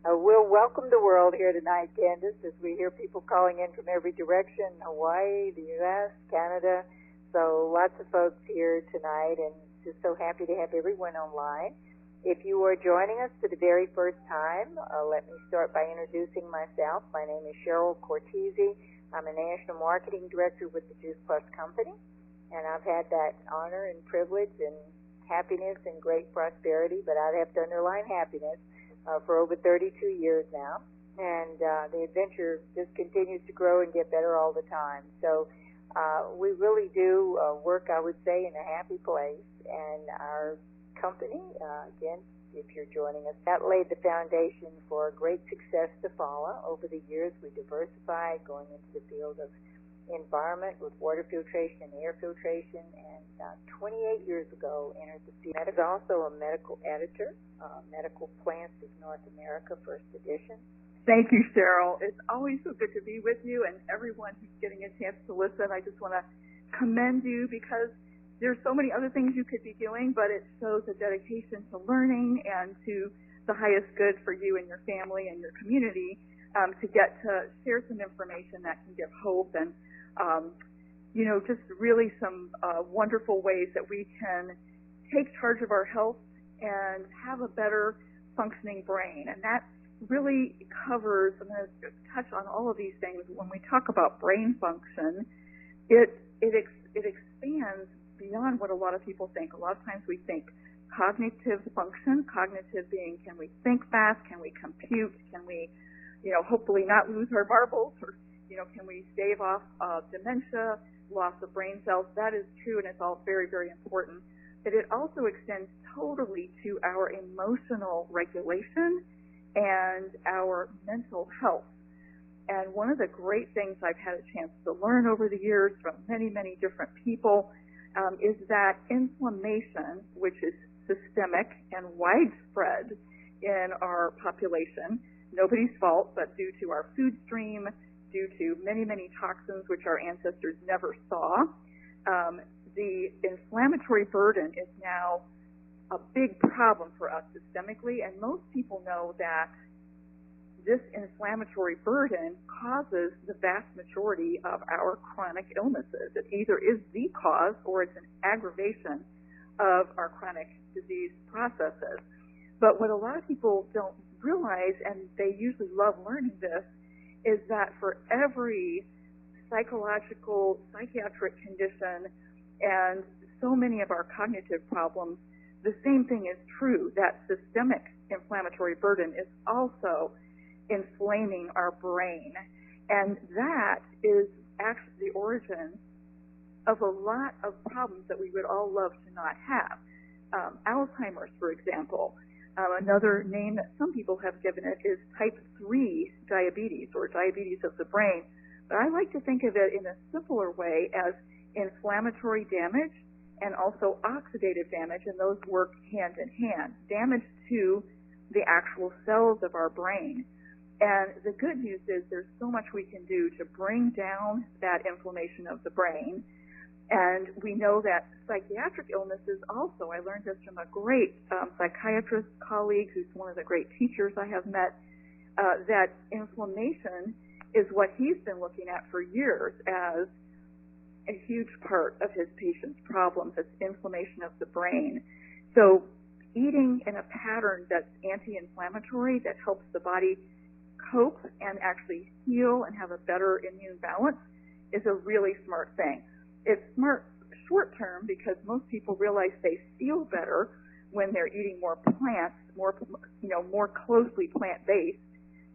We'll welcome the world here tonight, Candace, as we hear people calling in from every direction, Hawaii, the U.S., Canada. So lots of folks here tonight, and just so happy to have everyone online. If you are joining us for the very first time, let me start by introducing myself. My name is Cheryl Cortese. I'm a National Marketing Director with the Juice Plus Company, and I've had that honor and privilege and happiness and great prosperity, but I'd have to underline happiness, for over 32 years now. And the adventure just continues to grow and get better all the time. So we really do work, I would say, in a happy place. And our company, again, if you're joining us, that laid the foundation for great success to follow. Over the years, we diversified, going into the field of environment with water filtration and air filtration, and 28 years ago entered the field. Is also a medical editor, Medical Plants of North America, first edition. Thank you, Cheryl. It's always so good to be with you, and everyone who's getting a chance to listen, I just want to commend you, because there's so many other things you could be doing, but it shows a dedication to learning and to the highest good for you and your family and your community, to get to share some information that can give hope and just really some wonderful ways that we can take charge of our health and have a better functioning brain. And that really covers, I'm going to touch on all of these things. When we talk about brain function, it expands beyond what a lot of people think. A lot of times we think cognitive function, cognitive being, can we think fast, can we compute, can we, hopefully not lose our marbles, or can we stave off dementia, loss of brain cells? That is true, and it's all very, very important. But it also extends totally to our emotional regulation and our mental health. And one of the great things I've had a chance to learn over the years from many, many different people is that inflammation, which is systemic and widespread in our population, nobody's fault, but due to our food stream, due to many, many toxins which our ancestors never saw, the inflammatory burden is now a big problem for us systemically, and most people know that this inflammatory burden causes the vast majority of our chronic illnesses. It either is the cause or it's an aggravation of our chronic disease processes. But what a lot of people don't realize, and they usually love learning this, is that for every psychological, psychiatric condition and so many of our cognitive problems, the same thing is true, that systemic inflammatory burden is also inflaming our brain. And that is actually the origin of a lot of problems that we would all love to not have. Alzheimer's, for example. Another name that some people have given it is type 3 diabetes, or diabetes of the brain. But I like to think of it in a simpler way as inflammatory damage and also oxidative damage, and those work hand in hand. Damage to the actual cells of our brain. And the good news is there's so much we can do to bring down that inflammation of the brain. And we know that psychiatric illnesses also, I learned this from a great psychiatrist colleague who's one of the great teachers I have met, that inflammation is what he's been looking at for years as a huge part of his patients' problems. It's inflammation of the brain. So eating in a pattern that's anti-inflammatory, that helps the body cope and actually heal and have a better immune balance, is a really smart thing. It's smart short term because most people realize they feel better when they're eating more plants, more closely plant-based.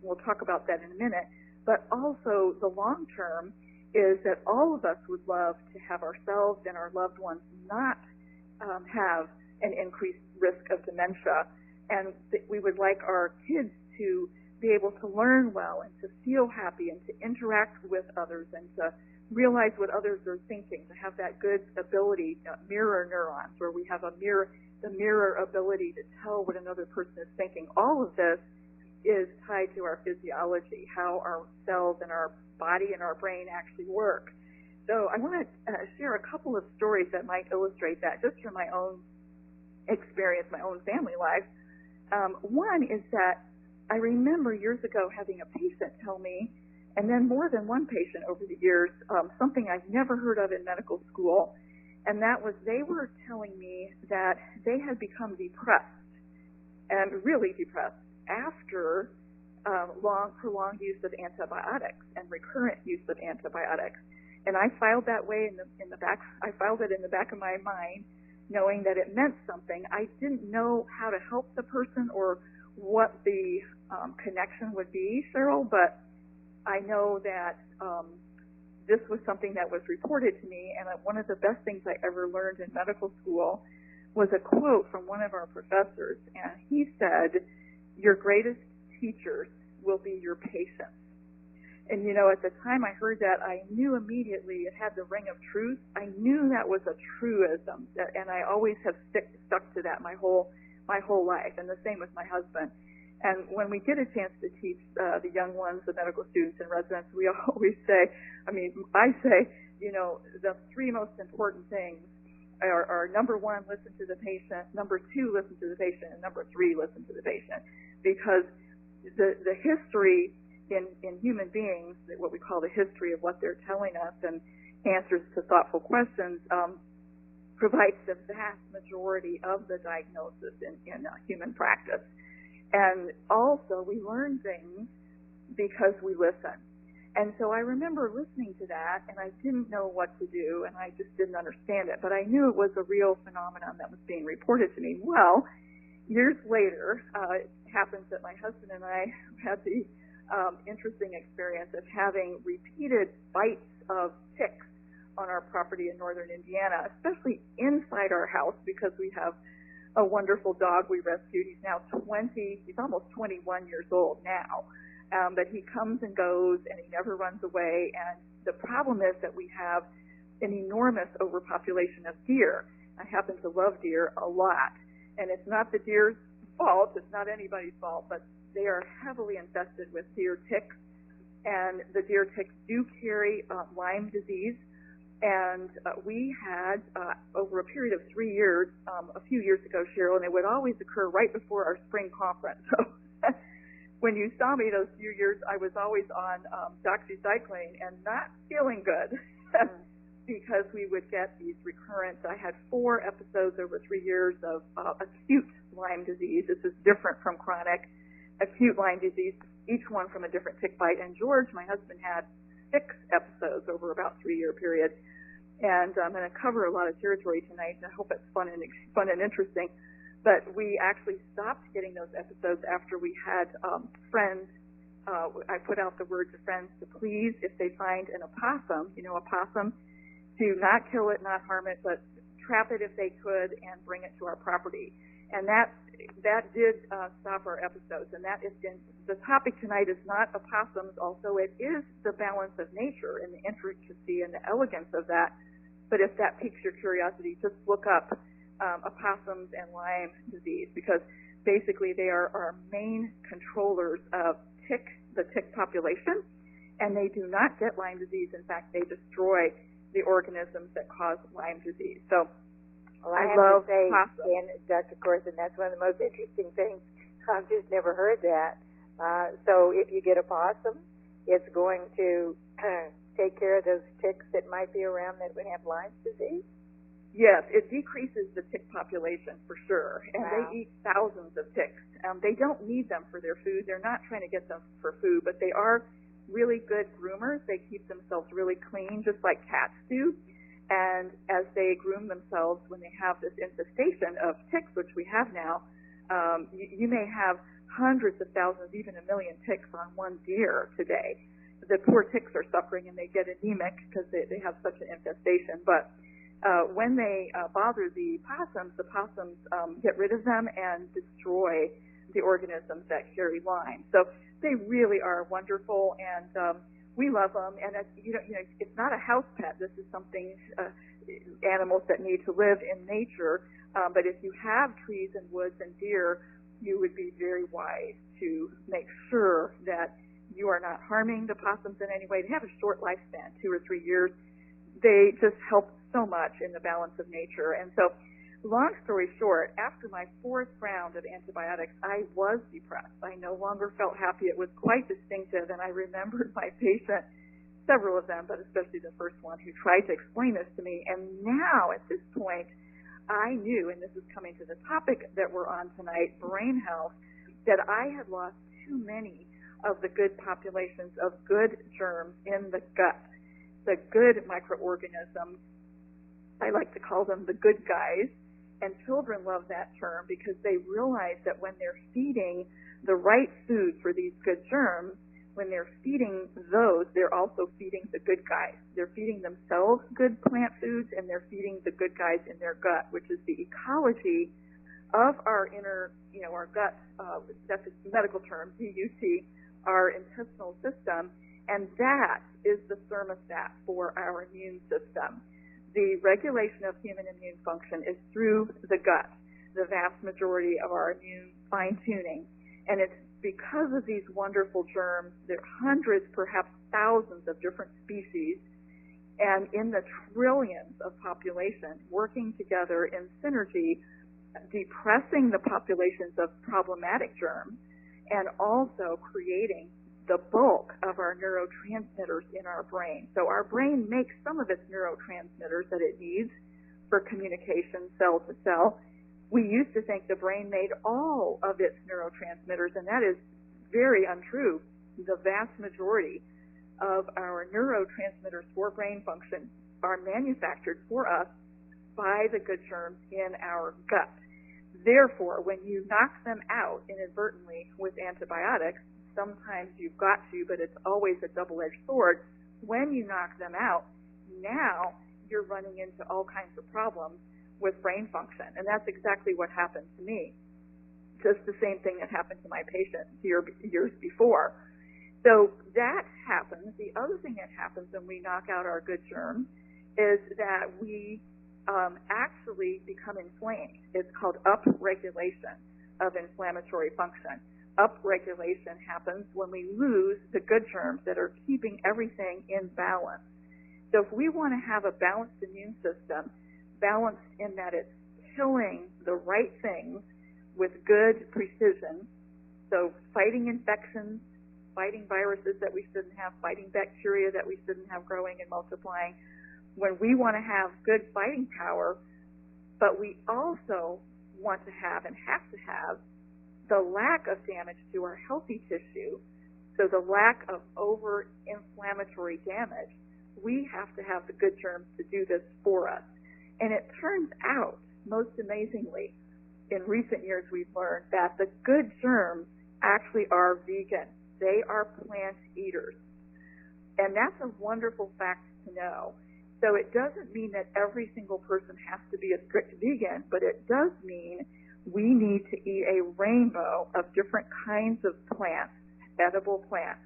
We'll talk about that in a minute. But also the long term is that all of us would love to have ourselves and our loved ones not have an increased risk of dementia. And we would like our kids to be able to learn well and to feel happy and to interact with others and to realize what others are thinking, to have that good ability, mirror neurons, where we have the mirror ability to tell what another person is thinking. All of this is tied to our physiology, how our cells and our body and our brain actually work. So I want to share a couple of stories that might illustrate that, just from my own experience, my own family life. One is that I remember years ago having a patient tell me, and then more than one patient over the years, something I'd never heard of in medical school, and that was they were telling me that they had become depressed, and really depressed, after prolonged use of antibiotics and recurrent use of antibiotics. And I filed that way in the back. I filed it in the back of my mind, knowing that it meant something. I didn't know how to help the person or what the connection would be, Cheryl, but I know that this was something that was reported to me, and one of the best things I ever learned in medical school was a quote from one of our professors, and he said, "Your greatest teachers will be your patients." And, you know, at the time I heard that, I knew immediately it had the ring of truth. I knew that was a truism, and I always have stuck to that my whole life, and the same with my husband. And when we get a chance to teach the young ones, the medical students and residents, we always say, I say, you know, the three most important things are number one, listen to the patient, number two, listen to the patient, and number three, listen to the patient. Because the history in human beings, what we call the history of what they're telling us and answers to thoughtful questions, provides the vast majority of the diagnosis in human practice. And also, we learn things because we listen. And so I remember listening to that, and I didn't know what to do, and I just didn't understand it. But I knew it was a real phenomenon that was being reported to me. Well, years later, it happens that my husband and I had the interesting experience of having repeated bites of ticks on our property in northern Indiana, especially inside our house, because we have a wonderful dog we rescued. He's now he's almost 21 years old now. But he comes and goes, and he never runs away. And the problem is that we have an enormous overpopulation of deer. I happen to love deer a lot. And it's not the deer's fault. It's not anybody's fault. But they are heavily infested with deer ticks. And the deer ticks do carry Lyme disease. And we had, over a period of 3 years, a few years ago, Cheryl, and it would always occur right before our spring conference. So when you saw me those few years, I was always on doxycycline and not feeling good because we would get these recurrent. I had 4 episodes over 3 years of acute Lyme disease. This is different from chronic. Acute Lyme disease, each one from a different tick bite. And George, my husband, had 6 episodes over about 3-year period. And I'm going to cover a lot of territory tonight, and I hope it's fun and interesting. But we actually stopped getting those episodes after we had friends. I put out the word to friends to please, if they find an opossum, to not kill it, not harm it, but trap it if they could and bring it to our property. And that did stop our episodes. And that is the topic tonight is not opossums, although it is the balance of nature and the intricacy and the elegance of that. But if that piques your curiosity, just look up opossums and Lyme disease, because basically they are our main controllers of the tick population, and they do not get Lyme disease. In fact, they destroy the organisms that cause Lyme disease. So I love have to say, possums. Dr. Corson, that's one of the most interesting things. I've just never heard that. So if you get a possum, it's going to take care of those ticks that might be around that would have Lyme disease? Yes, it decreases the tick population for sure, and Wow. they eat thousands of ticks. They don't need them for their food. They're not trying to get them for food, but they are really good groomers. They keep themselves really clean, just like cats do. And as they groom themselves, when they have this infestation of ticks, which we have now, you may have hundreds of thousands, even 1 million ticks on one deer today. The poor ticks are suffering, and they get anemic because they have such an infestation. But when they bother the possums get rid of them and destroy the organisms that carry Lyme. So they really are wonderful, and we love them. And it's not a house pet. This is something animals that need to live in nature. But if you have trees and woods and deer, you would be very wise to make sure that you are not harming the possums in any way. They have a short lifespan, 2 or 3 years. They just help so much in the balance of nature. And so long story short, after my 4th round of antibiotics, I was depressed. I no longer felt happy. It was quite distinctive, and I remembered my patient, several of them, but especially the first one, who tried to explain this to me. And now, at this point, I knew, and this is coming to the topic that we're on tonight, brain health, that I had lost too many of the good populations of good germs in the gut, the good microorganisms. I like to call them the good guys, and children love that term because they realize that when they're feeding the right food for these good germs, when they're feeding those, they're also feeding the good guys. They're feeding themselves good plant foods, and they're feeding the good guys in their gut, which is the ecology of our inner, our gut, that's a medical term, GUT, our intestinal system, and that is the thermostat for our immune system. The regulation of human immune function is through the gut, the vast majority of our immune fine-tuning. And it's because of these wonderful germs, there are hundreds, perhaps thousands of different species, and in the trillions of population working together in synergy, depressing the populations of problematic germs, and also creating the bulk of our neurotransmitters in our brain. So our brain makes some of its neurotransmitters that it needs for communication cell to cell. We used to think the brain made all of its neurotransmitters, and that is very untrue. The vast majority of our neurotransmitters for brain function are manufactured for us by the good germs in our gut. Therefore, when you knock them out inadvertently with antibiotics, sometimes you've got to, but it's always a double-edged sword. When you knock them out, now you're running into all kinds of problems with brain function. And that's exactly what happened to me. Just the same thing that happened to my patient years before. So that happens. The other thing that happens when we knock out our good germs is that we actually become inflamed. It's called upregulation of inflammatory function. Upregulation happens when we lose the good germs that are keeping everything in balance. So if we want to have a balanced immune system, balanced in that it's killing the right things with good precision, so fighting infections, fighting viruses that we shouldn't have, fighting bacteria that we shouldn't have growing and multiplying, when we want to have good fighting power, but we also want to have and have to have the lack of damage to our healthy tissue, so the lack of over-inflammatory damage, we have to have the good germs to do this for us. And it turns out, most amazingly, in recent years we've learned that the good germs actually are vegan. They are plant eaters. And that's a wonderful fact to know. So it doesn't mean that every single person has to be a strict vegan, but it does mean we need to eat a rainbow of different kinds of plants, edible plants,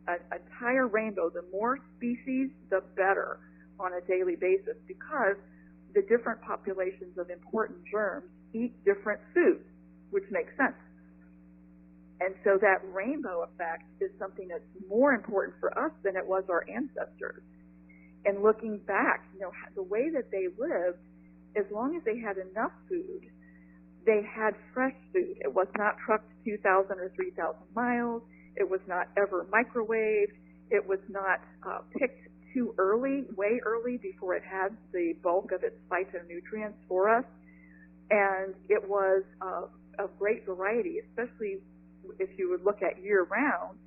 an entire rainbow. The more species, the better on a daily basis, because the different populations of important germs eat different foods, which makes sense. And so that rainbow effect is something that's more important for us than it was our ancestors. And looking back, the way that they lived, as long as they had enough food, they had fresh food. It was not trucked 2,000 or 3,000 miles. It was not ever microwaved. It was not picked too early, way early, before it had the bulk of its phytonutrients for us. And it was of great variety, especially if you would look at year-round.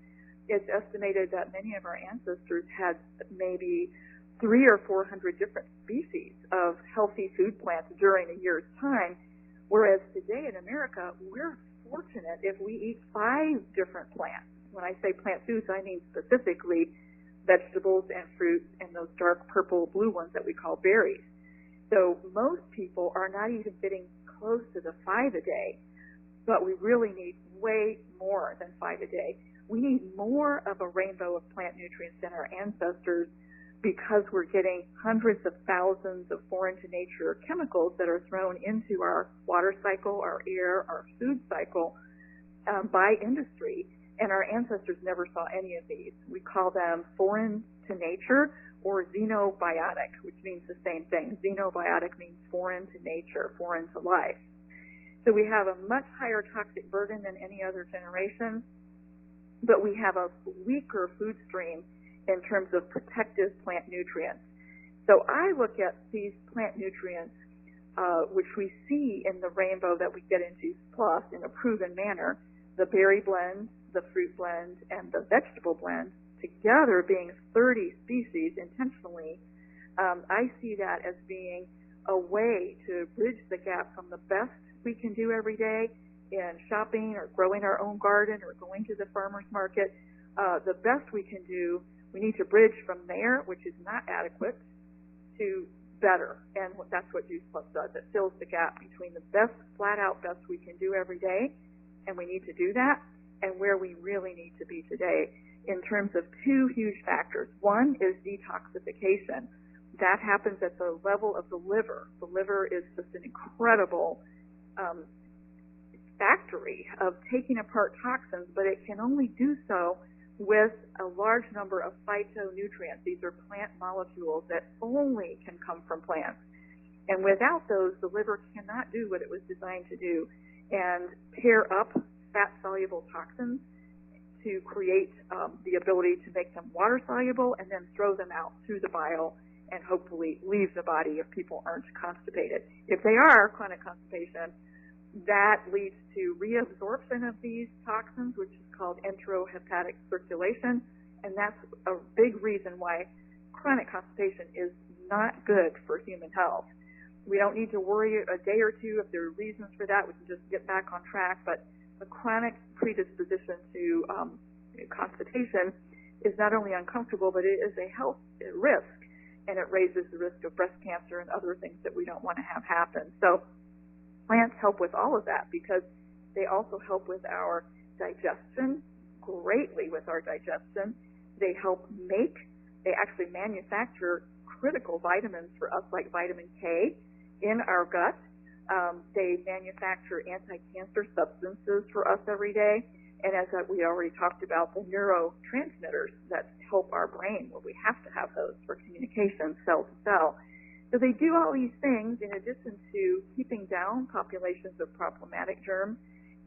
It's estimated that many of our ancestors had maybe 300 or 400 different species of healthy food plants during a year's time, whereas today in America, we're fortunate if we eat 5 different plants. When I say plant foods, I mean specifically vegetables and fruits and those dark purple blue ones that we call berries. So most people are not even getting close to the 5 a day, but we really need way more than 5 a day. We need more of a rainbow of plant nutrients than our ancestors, because we're getting hundreds of thousands of foreign-to-nature chemicals that are thrown into our water cycle, our air, our food cycle by industry. And our ancestors never saw any of these. We call them foreign to nature or xenobiotic, which means the same thing. Xenobiotic means foreign to nature, foreign to life. So we have a much higher toxic burden than any other generation, but we have a weaker food stream in terms of protective plant nutrients. So I look at these plant nutrients, which we see in the rainbow that we get into plus in a proven manner, the berry blend, the fruit blend, and the vegetable blend, together being 30 species intentionally. I see that as being a way to bridge the gap from the best we can do every day in shopping or growing our own garden or going to the farmer's market. The best we can do, we need to bridge from there, which is not adequate, to better. And that's what Juice Plus does. It fills the gap between the best, flat-out best we can do every day, and we need to do that, and where we really need to be today in terms of two huge factors. One is detoxification. That happens at the level of the liver. The liver is just an incredible factory of taking apart toxins, but it can only do so with a large number of phytonutrients. These are plant molecules that only can come from plants. And without those, the liver cannot do what it was designed to do and pair up fat-soluble toxins to create the ability to make them water-soluble and then throw them out through the bile and hopefully leave the body if people aren't constipated. If they are chronic constipation, that leads to reabsorption of these toxins, which is called enterohepatic circulation, and that's a big reason why chronic constipation is not good for human health. We don't need to worry a day or two if there are reasons for that. We can just get back on track, but the chronic predisposition to constipation is not only uncomfortable, but it is a health risk, and it raises the risk of breast cancer and other things that we don't want to have happen. So plants help with all of that because they also help with our digestion, greatly with our digestion. They help they actually manufacture critical vitamins for us like vitamin K in our gut. They manufacture anti-cancer substances for us every day. And as we already talked about, the neurotransmitters that help our brain, well, we have to have those for communication cell to cell. So they do all these things in addition to keeping down populations of problematic germs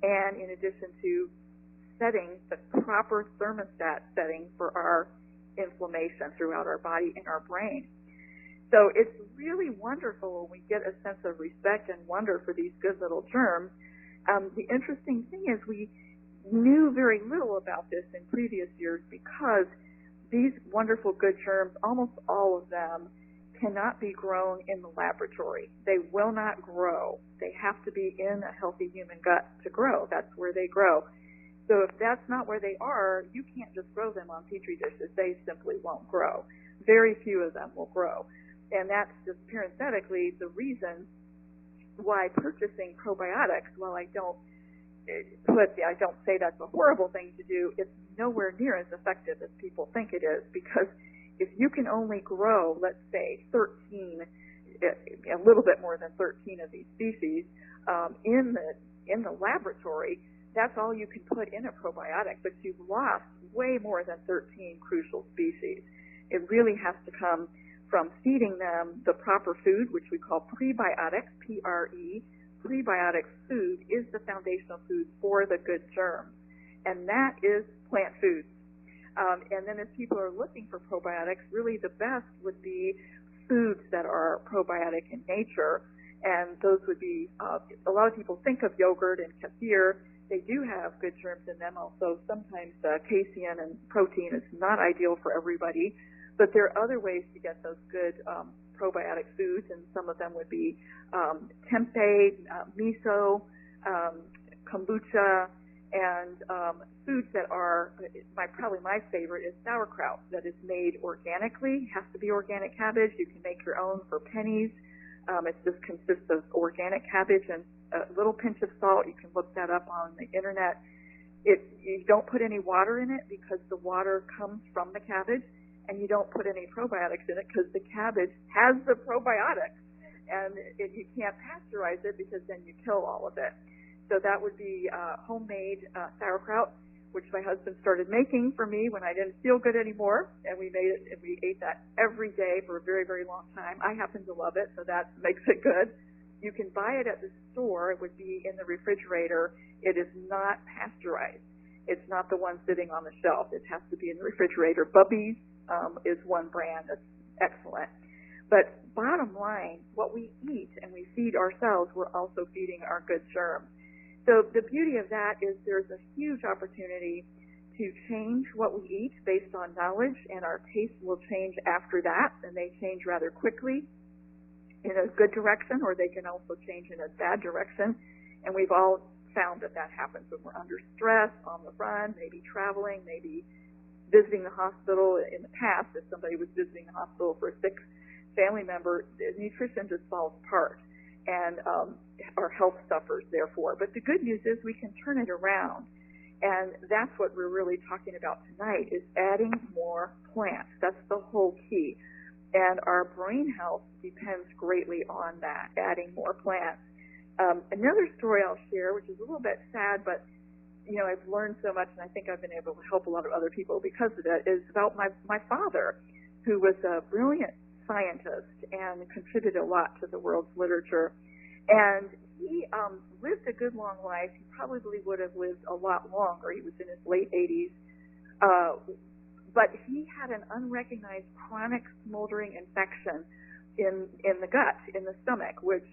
and in addition to setting the proper thermostat setting for our inflammation throughout our body and our brain. So it's really wonderful when we get a sense of respect and wonder for these good little germs. The interesting thing is we knew very little about this in previous years because these wonderful good germs, almost all of them, cannot be grown in the laboratory. They will not grow. They have to be in a healthy human gut to grow. That's where they grow. So if that's not where they are, you can't just grow them on Petri dishes. They simply won't grow. Very few of them will grow. And that's just parenthetically the reason why purchasing probiotics, while I don't say that's a horrible thing to do, it's nowhere near as effective as people think it is, because if you can only grow, let's say, 13, a little bit more than 13 of these species in the laboratory, that's all you can put in a probiotic, but you've lost way more than 13 crucial species. It really has to come from feeding them the proper food, which we call prebiotics, P-R-E. Prebiotic food is the foundational food for the good germs, and that is plant foods. And then if people are looking for probiotics, really the best would be foods that are probiotic in nature, and those would be, a lot of people think of yogurt and kefir. They do have good germs in them, although sometimes casein and protein is not ideal for everybody, but there are other ways to get those good probiotic foods, and some of them would be tempeh, miso, kombucha, and foods that are, probably my favorite is sauerkraut that is made organically. It has to be organic cabbage. You can make your own for pennies. It just consists of organic cabbage and a little pinch of salt. You can look that up on the internet. You don't put any water in it because the water comes from the cabbage, and you don't put any probiotics in it because the cabbage has the probiotics, and you can't pasteurize it because then you kill all of it. So that would be homemade sauerkraut. which my husband started making for me when I didn't feel good anymore, and we made it, and we ate that every day for a very, very long time. I happen to love it, so that makes it good. You can buy it at the store. It would be in the refrigerator. It is not pasteurized. It's not the one sitting on the shelf. It has to be in the refrigerator. Bubby's is one brand that's excellent. But bottom line, what we eat and we feed ourselves, we're also feeding our good germs. So the beauty of that is there's a huge opportunity to change what we eat based on knowledge, and our tastes will change after that, and they change rather quickly in a good direction, or they can also change in a bad direction. And we've all found that that happens when we're under stress, on the run, maybe traveling, maybe visiting the hospital. In the past, if somebody was visiting the hospital for a sick family member, nutrition just falls apart, and our health suffers therefore. But the good news is we can turn it around, and that's what we're really talking about tonight, is adding more plants. That's the whole key, and our brain health depends greatly on that, adding more plants. Another story I'll share, which is a little bit sad, but you know, I've learned so much, and I think I've been able to help a lot of other people because of it, is about my father, who was a brilliant scientist and contributed a lot to the world's literature. And he lived a good long life. He probably would have lived a lot longer. He was in his late 80s. But he had an unrecognized chronic smoldering infection in the gut, in the stomach, which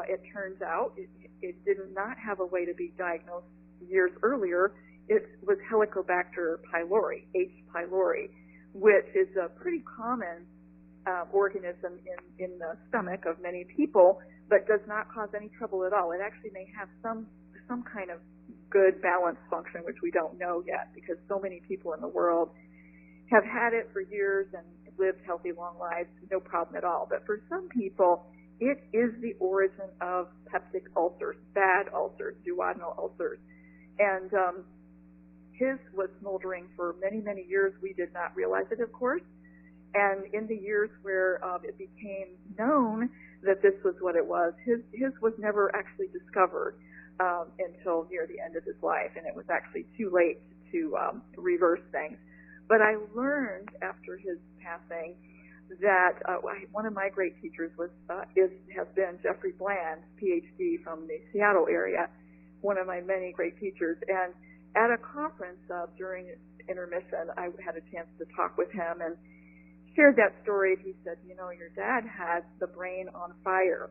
it turns out, it did not have a way to be diagnosed years earlier. It was Helicobacter pylori, H. pylori, which is a pretty common organism in the stomach of many people, but does not cause any trouble at all. It actually may have some kind of good balance function, which we don't know yet, because so many people in the world have had it for years and lived healthy, long lives, no problem at all. But for some people, it is the origin of peptic ulcers, bad ulcers, duodenal ulcers. And his was smoldering for many, many years. We did not realize it, of course. And in the years where it became known that this was what it was, his was never actually discovered until near the end of his life, and it was actually too late to reverse things. But I learned after his passing that one of my great teachers has been Jeffrey Bland, PhD from the Seattle area, one of my many great teachers. And at a conference during intermission, I had a chance to talk with him and shared that story. He said, you know, your dad had the brain on fire.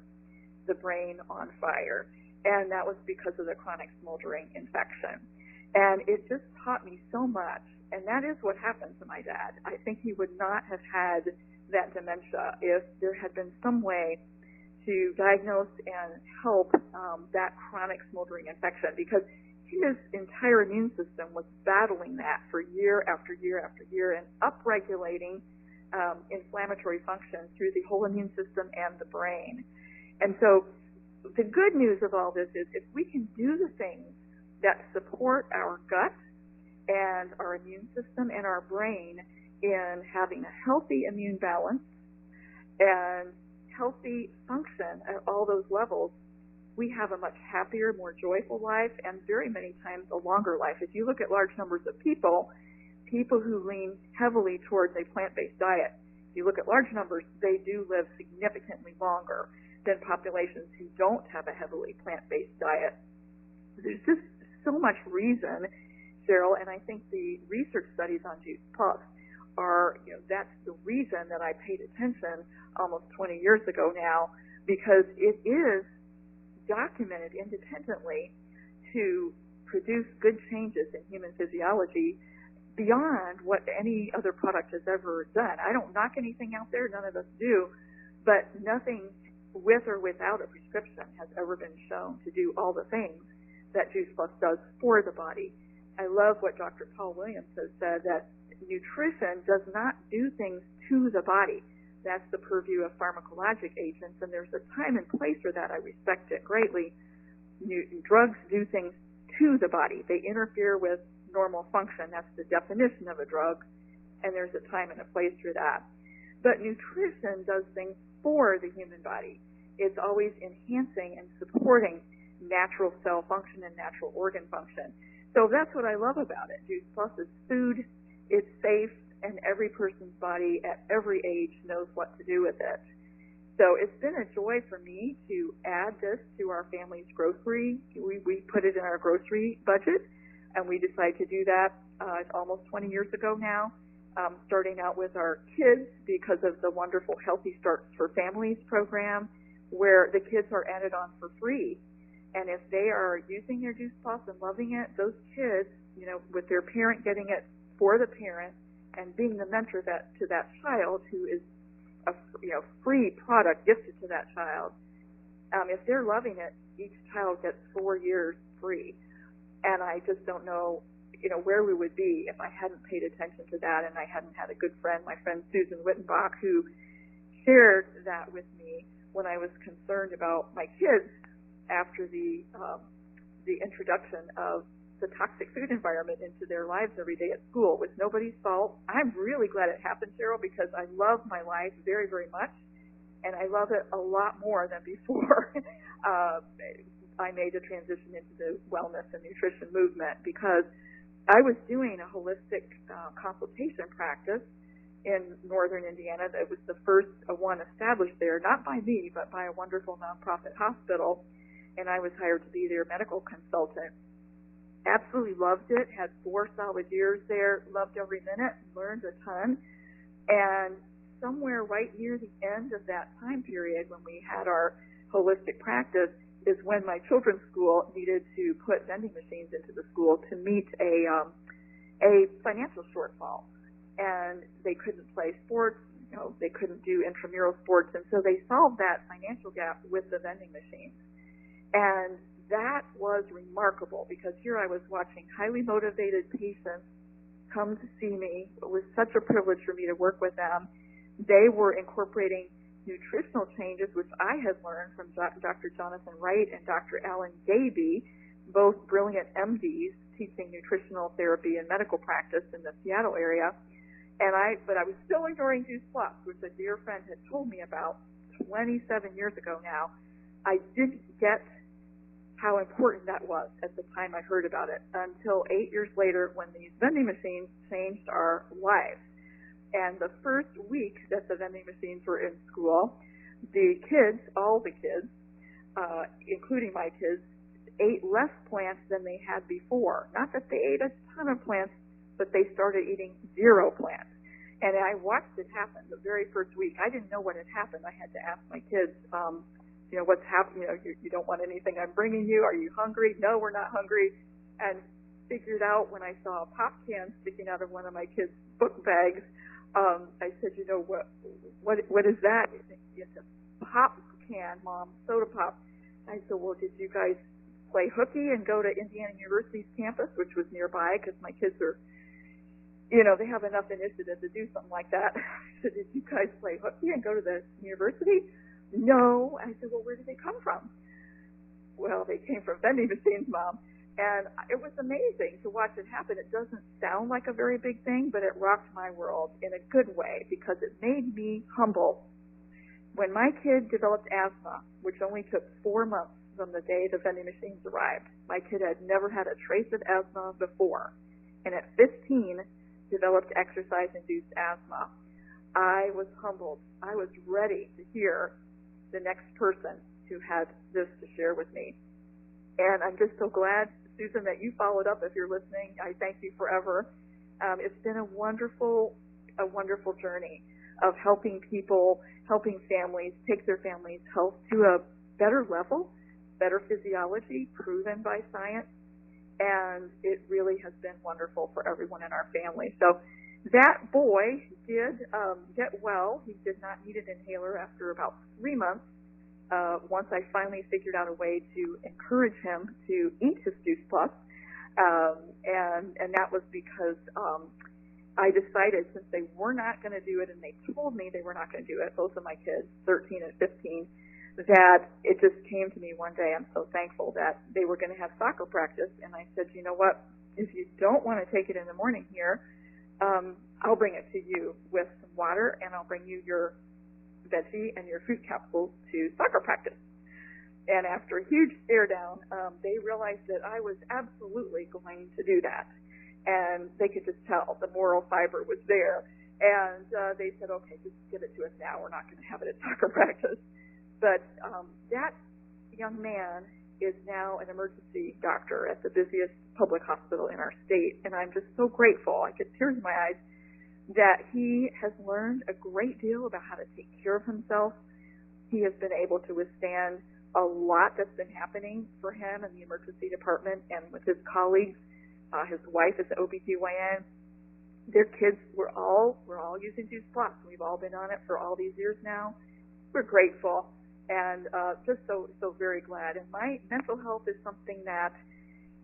And that was because of the chronic smoldering infection. And it just taught me so much. And that is what happened to my dad. I think he would not have had that dementia if there had been some way to diagnose and help that chronic smoldering infection, because his entire immune system was battling that for year after year after year and upregulating inflammatory function through the whole immune system and the brain. And so the good news of all this is if we can do the things that support our gut and our immune system and our brain in having a healthy immune balance and healthy function at all those levels, we have a much happier, more joyful life, and very many times a longer life. If you look at large numbers of people who lean heavily towards a plant-based diet, if you look at large numbers, they do live significantly longer than populations who don't have a heavily plant-based diet. There's just so much reason, Cheryl, and I think the research studies on juice puffs are, that's the reason that I paid attention almost 20 years ago now, because it is documented independently to produce good changes in human physiology beyond what any other product has ever done. I don't knock anything out there, none of us do, but nothing with or without a prescription has ever been shown to do all the things that Juice Plus does for the body. I love what Dr. Paul Williams has said, that nutrition does not do things to the body. That's the purview of pharmacologic agents, and there's a time and place for that. I respect it greatly. Drugs do things to the body. They interfere with normal function. That's the definition of a drug, and there's a time and a place for that. But nutrition does things for the human body. It's always enhancing and supporting natural cell function and natural organ function. So that's what I love about it. Juice Plus is food, it's safe, and every person's body at every age knows what to do with it. So it's been a joy for me to add this to our family's grocery. We put it in our grocery budget, and we decided to do that almost 20 years ago now, starting out with our kids because of the wonderful Healthy Starts for Families program, where the kids are added on for free. And if they are using their Juice Plus and loving it, those kids, you know, with their parent getting it for the parent and being the mentor to that child who is a free product gifted to that child, if they're loving it, each child gets 4 years free. And I just don't know, where we would be if I hadn't paid attention to that and I hadn't had a good friend, my friend Susan Wittenbach, who shared that with me when I was concerned about my kids after the introduction of the toxic food environment into their lives every day at school. It was nobody's fault. I'm really glad it happened, Cheryl, because I love my life very, very much, and I love it a lot more than before I made the transition into the wellness and nutrition movement, because I was doing a holistic consultation practice in northern Indiana. That was the first one established there, not by me, but by a wonderful nonprofit hospital, and I was hired to be their medical consultant. Absolutely loved it, had 4 solid years there, loved every minute, learned a ton. And somewhere right near the end of that time period when we had our holistic practice is when my children's school needed to put vending machines into the school to meet a financial shortfall. And they couldn't play sports, they couldn't do intramural sports, and so they solved that financial gap with the vending machines. And that was remarkable, because here I was watching highly motivated patients come to see me. It was such a privilege for me to work with them. They were incorporating nutritional changes, which I had learned from Dr. Jonathan Wright and Dr. Alan Gaby, both brilliant MDs teaching nutritional therapy and medical practice in the Seattle area. But I was still ignoring Juice Plus, which a dear friend had told me about 27 years ago now. I didn't get how important that was at the time I heard about it until 8 years later when these vending machines changed our lives. And the first week that the vending machines were in school, the kids, all the kids, including my kids, ate less plants than they had before. Not that they ate a ton of plants, but they started eating 0 plants. And I watched it happen the very first week. I didn't know what had happened. I had to ask my kids, what's happening? You don't want anything I'm bringing you. Are you hungry? No, we're not hungry. And figured out when I saw a pop can sticking out of one of my kids' book bags, I said, what is that? It's a pop can, Mom, soda pop. I said, well, did you guys play hooky and go to Indiana University's campus, which was nearby, because my kids are, they have enough initiative to do something like that. I said, did you guys play hooky and go to the university? No. I said, well, where did they come from? Well, they came from vending machines, Mom. And it was amazing to watch it happen. It doesn't sound like a very big thing, but it rocked my world in a good way, because it made me humble. When my kid developed asthma, which only took 4 months from the day the vending machines arrived, my kid had never had a trace of asthma before. And at 15, developed exercise-induced asthma. I was humbled. I was ready to hear the next person who had this to share with me. And I'm just so glad, Susan, that you followed up. If you're listening, I thank you forever. It's been a wonderful journey of helping people, helping families take their families' health to a better level, better physiology, proven by science. And it really has been wonderful for everyone in our family. So that boy did get well. He did not need an inhaler after about 3 months. Once I finally figured out a way to encourage him to eat his Juice Plus, and that was because I decided, since they were not going to do it, and they told me they were not going to do it, both of my kids, 13 and 15, that it just came to me one day. I'm so thankful that they were going to have soccer practice, and I said, you know what, if you don't want to take it in the morning here, I'll bring it to you with some water, and I'll bring you your veggie and your fruit capsules to soccer practice. And after a huge stare down, they realized that I was absolutely going to do that. And they could just tell the moral fiber was there. And they said, okay, just give it to us now. We're not going to have it at soccer practice. But that young man is now an emergency doctor at the busiest public hospital in our state. And I'm just so grateful. I get tears in my eyes that he has learned a great deal about how to take care of himself. He has been able to withstand a lot that's been happening for him in the emergency department and with his colleagues. His wife is an OBGYN. Their kids, we're all using Juice Plus. We've all been on it for all these years now. We're grateful and just so very glad. And my mental health is something that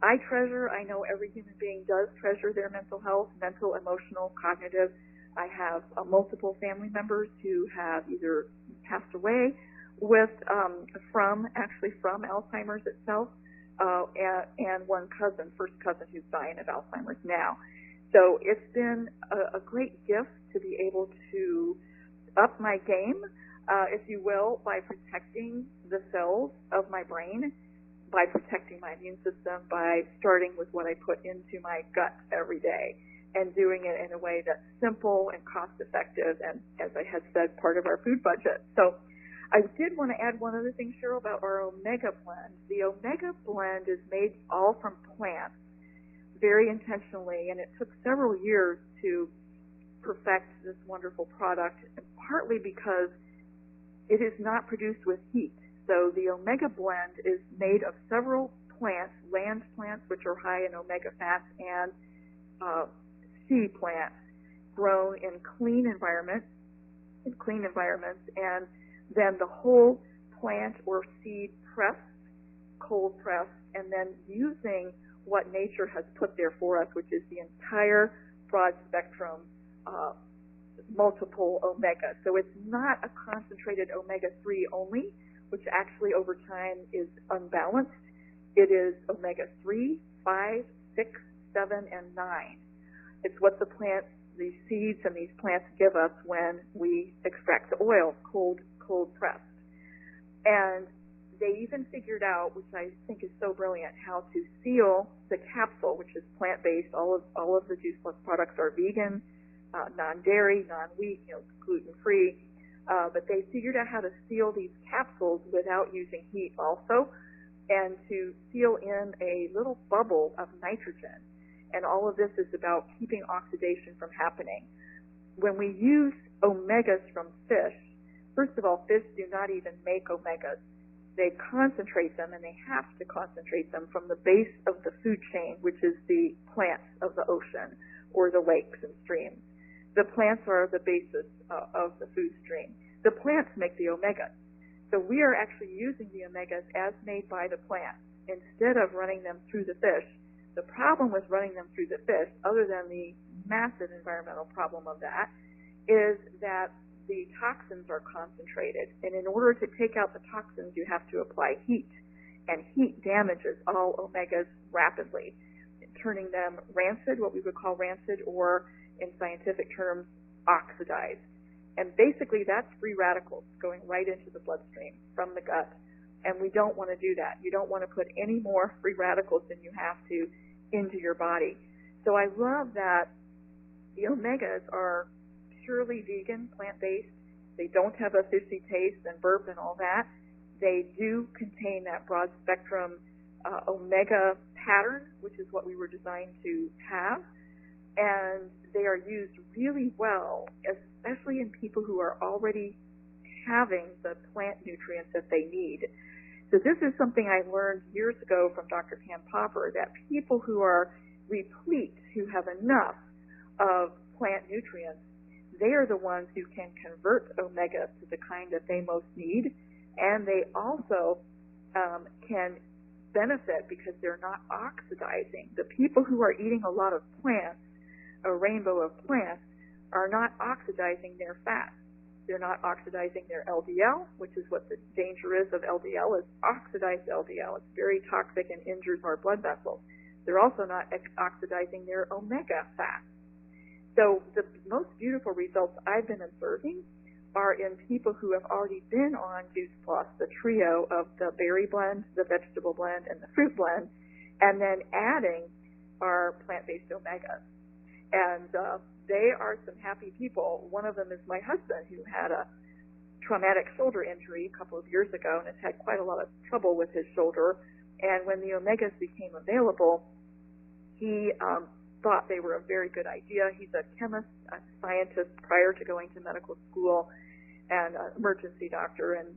I treasure. I know every human being does treasure their mental health, mental, emotional, cognitive. I have multiple family members who have either passed away with from Alzheimer's itself, and one first cousin who's dying of Alzheimer's now. So it's been a great gift to be able to up my game, if you will, by protecting the cells of my brain, by protecting my immune system, by starting with what I put into my gut every day and doing it in a way that's simple and cost-effective and, as I had said, part of our food budget. So I did want to add one other thing, Cheryl, about our Omega blend. The Omega blend is made all from plants, very intentionally, and it took several years to perfect this wonderful product, and partly because it is not produced with heat. So the Omega blend is made of several plants, land plants, which are high in omega fats, and sea plants grown in clean environments, and then the whole plant or seed pressed, cold pressed, and then using what nature has put there for us, which is the entire broad spectrum multiple omega. So it's not a concentrated omega-3 only, which actually over time is unbalanced. It is omega-3, 5, 6, 7, and 9. It's what the plants, these seeds and these plants give us when we extract the oil, cold pressed. And they even figured out, which I think is so brilliant, how to seal the capsule, which is plant-based. All of the Juice Plus products are vegan, non-dairy, non-wheat, gluten-free. But they figured out how to seal these capsules without using heat also, and to seal in a little bubble of nitrogen. And all of this is about keeping oxidation from happening. When we use omegas from fish, first of all, fish do not even make omegas. They concentrate them, and they have to concentrate them from the base of the food chain, which is the plants of the ocean or the lakes and streams. The plants are the basis of the food stream. The plants make the omegas. So we are actually using the omegas as made by the plants instead of running them through the fish. The problem with running them through the fish, other than the massive environmental problem of that, is that the toxins are concentrated. And in order to take out the toxins, you have to apply heat. And heat damages all omegas rapidly, turning them rancid, what we would call rancid, or in scientific terms, oxidized. And basically that's free radicals going right into the bloodstream from the gut. And we don't want to do that. You don't want to put any more free radicals than you have to into your body. So I love that the omegas are purely vegan, plant-based. They don't have a fishy taste and burp and all that. They do contain that broad spectrum omega pattern, which is what we were designed to have. And they are used really well, especially in people who are already having the plant nutrients that they need. So this is something I learned years ago from Dr. Pam Popper, that people who are replete, who have enough of plant nutrients, they are the ones who can convert omega to the kind that they most need, and they also can benefit because they're not oxidizing. The people who are eating a lot of plants, a rainbow of plants, are not oxidizing their fats. They're not oxidizing their LDL, which is what the danger is of LDL, is oxidized LDL. It's very toxic and injures our blood vessels. They're also not oxidizing their omega fats. So the most beautiful results I've been observing are in people who have already been on Juice Plus, the trio of the berry blend, the vegetable blend, and the fruit blend, and then adding our plant-based omegas. And they are some happy people. One of them is my husband, who had a traumatic shoulder injury a couple of years ago and has had quite a lot of trouble with his shoulder. And when the omegas became available, he thought they were a very good idea. He's a chemist, a scientist prior to going to medical school, and an emergency doctor, and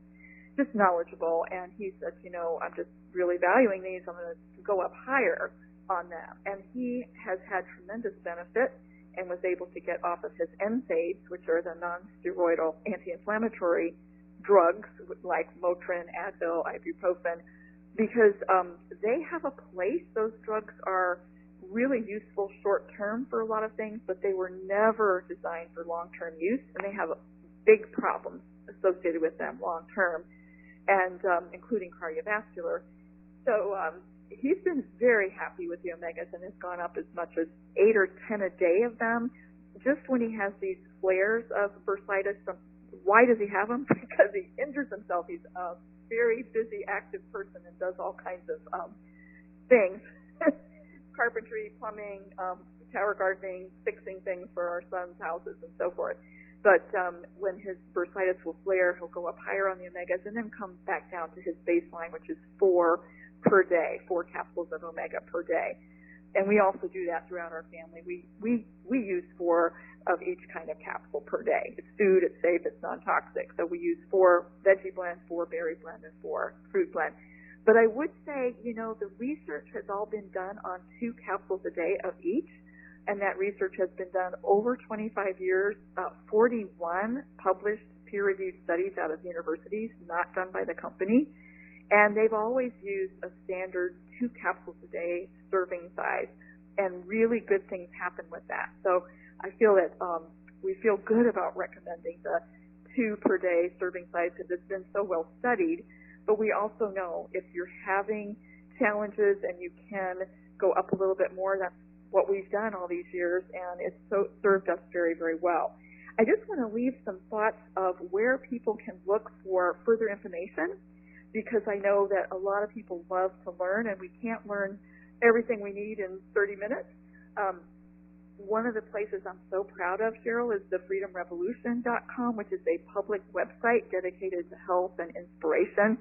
just knowledgeable. And he said, you know, I'm just really valuing these. I'm going to go up higher on them. And he has had tremendous benefit and was able to get off of his NSAIDs, which are the non-steroidal anti-inflammatory drugs like Motrin, Advil, ibuprofen, because they have a place. Those drugs are really useful short-term for a lot of things, but they were never designed for long-term use, and they have big problems associated with them long-term, and including cardiovascular. So he's been very happy with the omegas and has gone up as much as 8 or 10 a day of them. Just when he has these flares of bursitis, why does he have them? Because he injures himself. He's a very busy, active person and does all kinds of things. Carpentry, plumbing, tower gardening, fixing things for our son's houses and so forth. But when his bursitis will flare, he'll go up higher on the omegas and then come back down to his baseline, which is 4 per day, 4 capsules of omega per day. And we also do that throughout our family. We use 4 of each kind of capsule per day. It's food, it's safe, it's non-toxic. So we use 4 veggie blend, 4 berry blend, and 4 fruit blend. But I would say, you know, the research has all been done on 2 capsules a day of each, and that research has been done over 25 years, 41 published peer-reviewed studies out of universities, not done by the company, and they've always used a standard 2 capsules a day serving size, and really good things happen with that. So I feel that we feel good about recommending the 2 per day serving size because it's been so well studied. But we also know if you're having challenges and you can go up a little bit more, that's what we've done all these years, and it's served us very, very well. I just want to leave some thoughts of where people can look for further information, because I know that a lot of people love to learn, and we can't learn everything we need in 30 minutes. One of the places I'm so proud of, Cheryl, is the freedomrevolution.com, which is a public website dedicated to health and inspiration.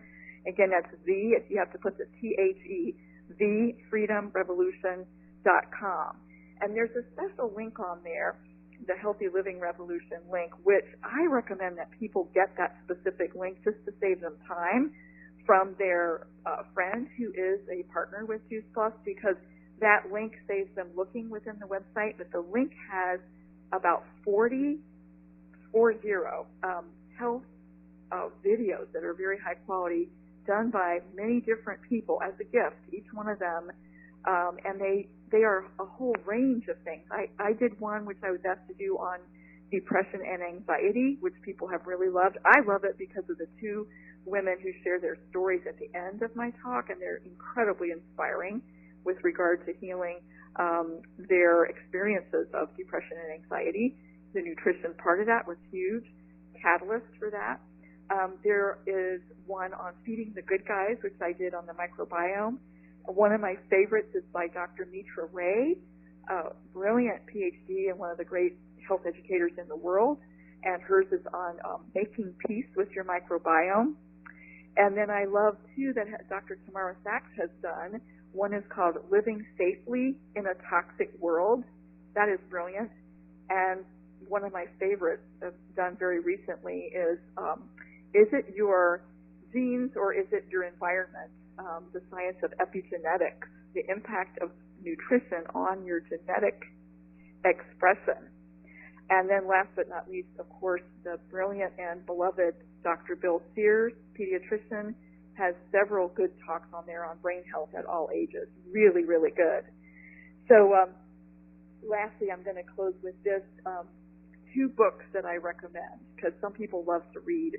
Again, that's you have to put the THE, thefreedomrevolution.com. And there's a special link on there, the Healthy Living Revolution link, which I recommend that people get that specific link just to save them time from their friend who is a partner with Juice Plus, because that link saves them looking within the website. But the link has about 40 health videos that are very high quality, done by many different people as a gift, each one of them, and they are a whole range of things. I did one which I was asked to do on depression and anxiety, which people have really loved. I love it because of the 2 women who share their stories at the end of my talk, and they're incredibly inspiring with regard to healing their experiences of depression and anxiety. The nutrition part of that was huge, catalyst for that. There is one on feeding the good guys, which I did on the microbiome. One of my favorites is by Dr. Mitra Ray, a brilliant PhD and one of the great health educators in the world, and hers is on making peace with your microbiome. And then I love, too, that Dr. Tamara Sachs has done. One is called Living Safely in a Toxic World. That is brilliant. And one of my favorites done very recently is it your genes or is it your environment? The science of epigenetics, the impact of nutrition on your genetic expression. And then last but not least, of course, the brilliant and beloved Dr. Bill Sears, pediatrician, has several good talks on there on brain health at all ages. Really, really good. So lastly, I'm going to close with this. 2 books that I recommend, because some people love to read.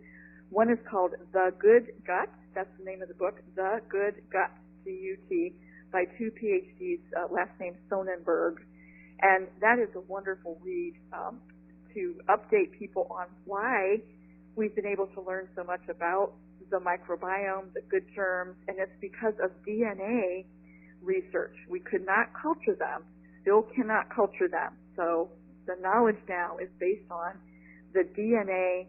One is called The Good Gut. That's the name of the book, The Good Gut, G-U-T, by 2 PhDs, last name Sonnenberg. And that is a wonderful read to update people on why we've been able to learn so much about the microbiome, the good germs, and it's because of DNA research. We could not culture them, still cannot culture them. So the knowledge now is based on the DNA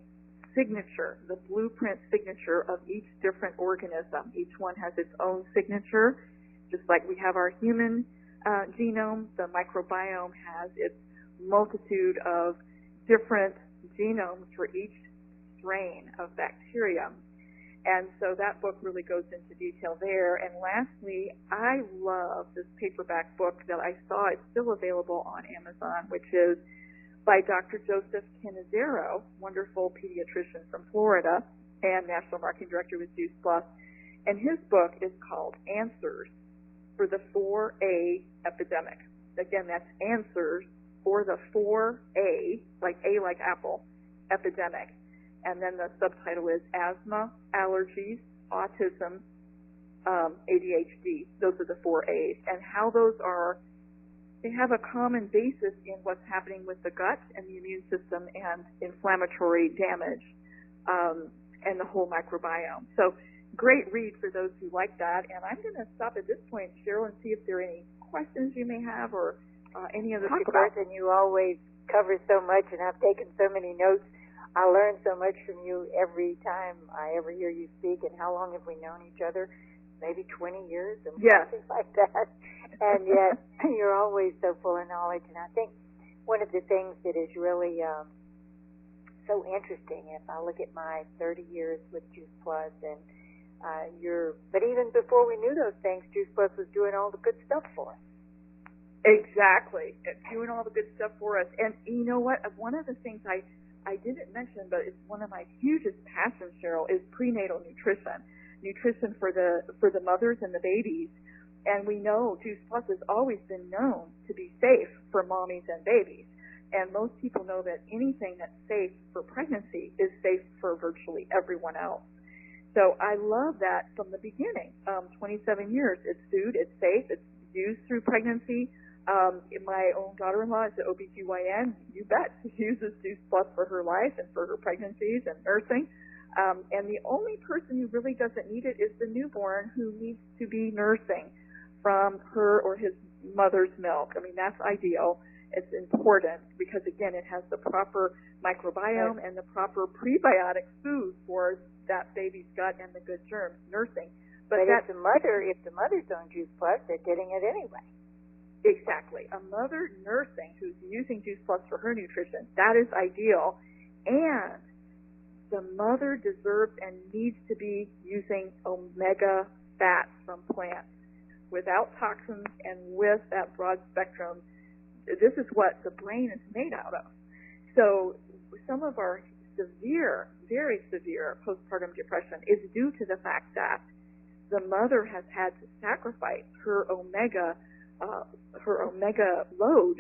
signature, the blueprint signature of each different organism. Each one has its own signature. Just like we have our human genome, the microbiome has its multitude of different genomes for each strain of bacteria. And so that book really goes into detail there. And lastly, I love this paperback book that I saw. It's still available on Amazon, which is by Dr. Joseph Canizero, wonderful pediatrician from Florida and National Marketing Director with Juice Plus. And his book is called Answers for the 4A Epidemic. Again, that's Answers for the 4A, like A like apple, epidemic. And then the subtitle is Asthma, Allergies, Autism, ADHD. Those are the 4A's. And how those are, they have a common basis in what's happening with the gut and the immune system and inflammatory damage and the whole microbiome. So great read for those who like that. And I'm going to stop at this point, Cheryl, and see if there are any questions you may have or any other talk about. And you always cover so much, and I've taken so many notes. I learn so much from you every time I ever hear you speak. And how long have we known each other? Maybe 20 years or something like that. And yet you're always so full of knowledge. And I think one of the things that is really so interesting, if I look at my 30 years with Juice Plus, and but even before we knew those things, Juice Plus was doing all the good stuff for us. Exactly. Doing all the good stuff for us. And you know what? One of the things I didn't mention, but it's one of my hugest passions, Cheryl, is prenatal nutrition. Nutrition for the mothers and the babies. And we know Juice Plus has always been known to be safe for mommies and babies. And most people know that anything that's safe for pregnancy is safe for virtually everyone else. So I love that from the beginning. 27 years. It's food. It's safe. It's used through pregnancy. My own daughter-in-law is an OBGYN. You bet. She uses Juice Plus for her life and for her pregnancies and nursing. And the only person who really doesn't need it is the newborn who needs to be nursing from her or his mother's milk. I mean, that's ideal. It's important because, again, it has the proper microbiome and the proper prebiotic food for that baby's gut and the good germs nursing. But if the mother's on Juice Plus, they're getting it anyway. Exactly. A mother nursing who's using Juice Plus for her nutrition, that is ideal. And the mother deserves and needs to be using omega fats from plants without toxins and with that broad spectrum. This is what the brain is made out of. So some of our severe, very severe postpartum depression is due to the fact that the mother has had to sacrifice her omega load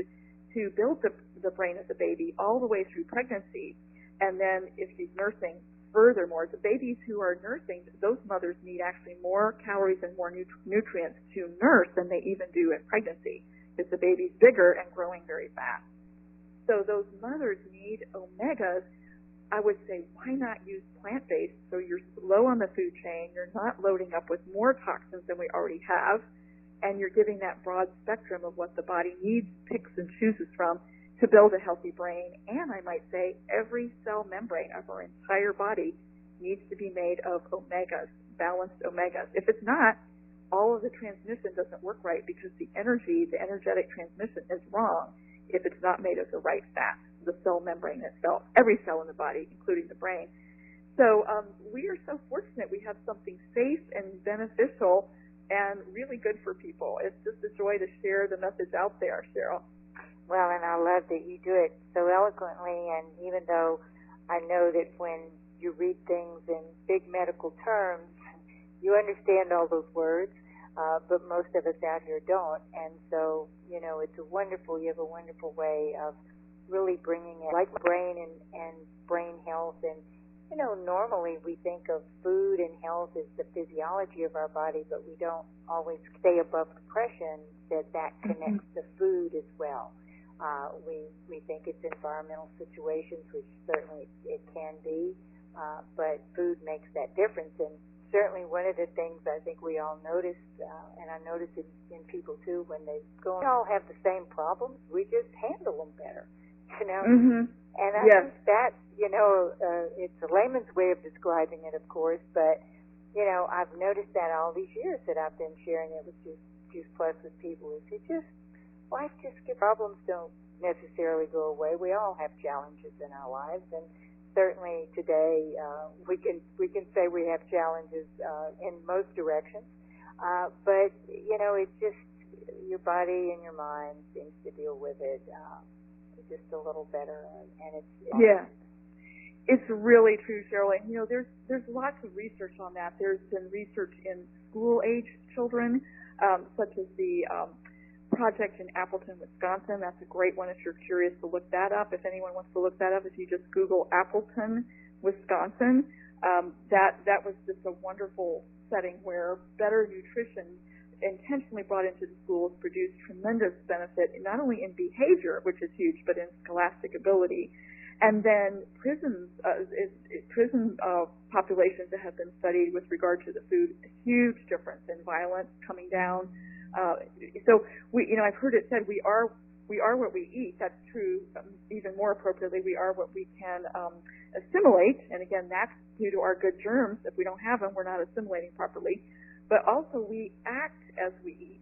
to build the brain of the baby all the way through pregnancy. And then if she's nursing, furthermore, the babies who are nursing, those mothers need actually more calories and more nutrients to nurse than they even do in pregnancy because the baby's bigger and growing very fast. So those mothers need omegas. I would say, why not use plant-based so you're low on the food chain, you're not loading up with more toxins than we already have, and you're giving that broad spectrum of what the body needs, picks and chooses from to build a healthy brain. And I might say every cell membrane of our entire body needs to be made of omegas, balanced omegas. If it's not, all of the transmission doesn't work right because the energetic transmission is wrong if it's not made of the right fat, the cell membrane itself, every cell in the body, including the brain. So we are so fortunate we have something safe and beneficial and really good for people. It's just a joy to share the message out there, Cheryl. Well, and I love that you do it so eloquently, and even though I know that when you read things in big medical terms, you understand all those words, but most of us out here don't. And so, you have a wonderful way of really bringing it, like brain and brain health. And, normally we think of food and health as the physiology of our body, but we don't always stay above depression that connects to food as well. We think it's environmental situations, which certainly it can be, but food makes that difference. And certainly one of the things I think we all notice, and I notice it in people too, when they go, we all have the same problems, we just handle them better, you know. Mm-hmm. And I think that, you know, it's a layman's way of describing it, of course, but, you know, I've noticed that all these years that I've been sharing it with Juice Plus with people, is it just, life just gets, problems don't necessarily go away. We all have challenges in our lives, and certainly today we can say we have challenges in most directions, but you know, it's just your body and your mind seems to deal with it just a little better, and it's it's really true, Cheryl. And you know, there's lots of research on that. There's been research in school-age children, such as the project in Appleton, Wisconsin. That's a great one if you're curious to look that up. If anyone wants to look that up, if you just Google Appleton, Wisconsin, that was just a wonderful setting where better nutrition intentionally brought into the schools produced tremendous benefit, not only in behavior, which is huge, but in scholastic ability. And then prison populations that have been studied with regard to the food, a huge difference in violence coming down. So we, you know, I've heard it said we are what we eat. That's true. Even more appropriately, we are what we can assimilate. And again, that's due to our good germs. If we don't have them, we're not assimilating properly. But also, we act as we eat.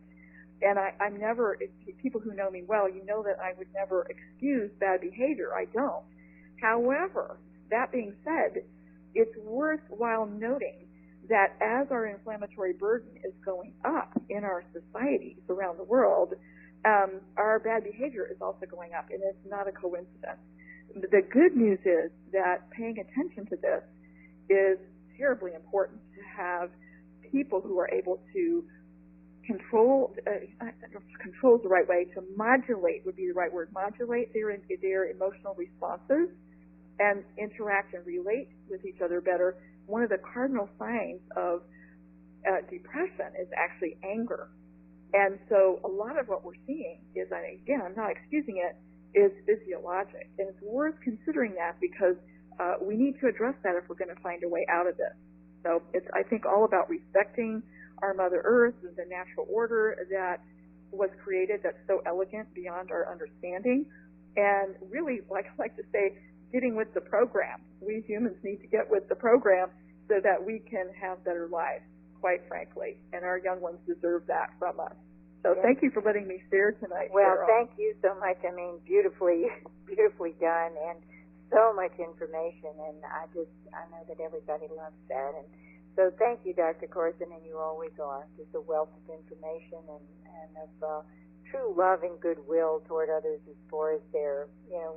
And I'm never, if people who know me well, you know that I would never excuse bad behavior. I don't. However, that being said, it's worthwhile noting that as our inflammatory burden is going up in our societies around the world, our bad behavior is also going up, and it's not a coincidence. The good news is that paying attention to this is terribly important, to have people who are able to control is the right way, to modulate would be the right word, modulate their emotional responses and interact and relate with each other better. One of the cardinal signs of depression is actually anger. And so a lot of what we're seeing is, again, I'm not excusing it, is physiologic. And it's worth considering that because we need to address that if we're going to find a way out of this. So it's, I think, all about respecting our Mother Earth, the natural order that was created that's so elegant beyond our understanding. And really, like I like to say, getting with the program. We humans need to get with the program so that we can have better lives, quite frankly. And our young ones deserve that from us. So thank you for letting me share tonight, Well, Cheryl. Thank you so much. I mean, beautifully done, and so much information. And I know that everybody loves that. And so thank you, Dr. Corson, and you always are. Just a wealth of information and of true love and goodwill toward others as far as their,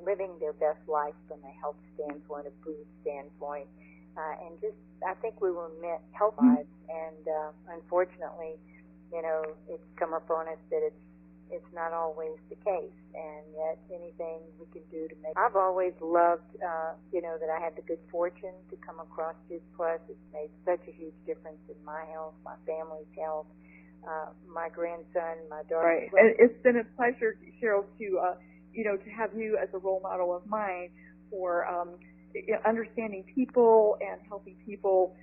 living their best life from a health standpoint, a food standpoint. And just, I think we were meant health lives. And unfortunately, it's come upon us that it's not always the case. And yet anything we can do to make, I've always loved, that I had the good fortune to come across Juice Plus. It's made such a huge difference in my health, my family's health, my grandson, my daughter. Right. And it's been a pleasure, Cheryl, to have you as a role model of mine for understanding people and helping people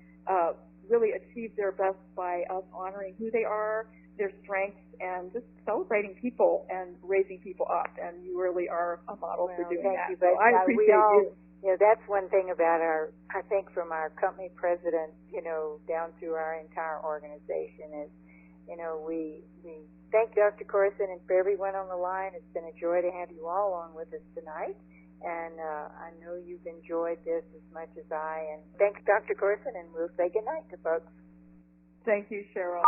really achieve their best by us honoring who they are, their strengths, and just celebrating people and raising people up. And you really are a model for doing that. You, so I appreciate you. That's one thing about I think from our company president, down through our entire organization is, we thank Dr. Corson, and for everyone on the line, it's been a joy to have you all on with us tonight. And I know you've enjoyed this as much as I. And thanks, Dr. Corson, and we'll say goodnight to folks. Thank you, Cheryl.